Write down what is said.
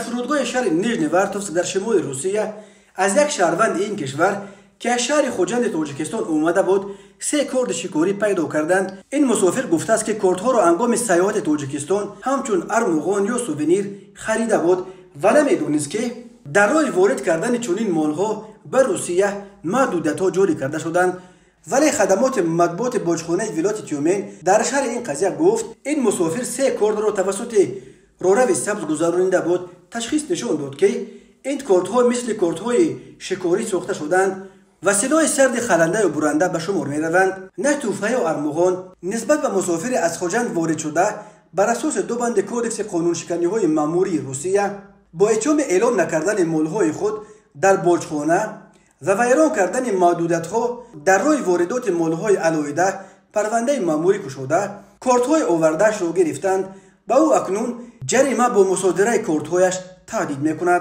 فرودگاه شهر نیژنی ورتوفسک در شمال روسیه از یک شهروند این کشور که از شهر خوجند تاجیکستان اومده بود 3 کرد شکاری پیدا کردند. این مسافر گفته است که کردها را هنگام سیاحت تاجیکستان همچون ارمغان یا سوونیر خریده بود و نمیدونست که در راه وارد کردن چنین مالها به روسیه محدودیت‌ها جاری کرده شدند. ولی خدمات مطبوعات باجخانه ولایت تیومن در شهر این قضیه گفت این مسافر 3 کرد را توسط راهرو سبز گذرانیده بود. تشخیص نشان داد که این کردها مثل کردهای شکاری ساخته شدند و سلاح سرد خلنده و برنده به شمار می روند. نه توفه و ارمغان نسبت به مسافر از خوجند وارد شده بر اساس 2 بند کودکس قانون شکنی های ماموری روسیه با اتهام اعلام نکردن مالهای خود در باجخانه و ویران کردن محدودیت‌ها در راه واردات مالهای علاوه پرونده ماموری گشوده کارت‌های آورده‌اش را گرفتند. به او اکنون جریمه با مصادره کارت‌هایش تهدید می‌کند.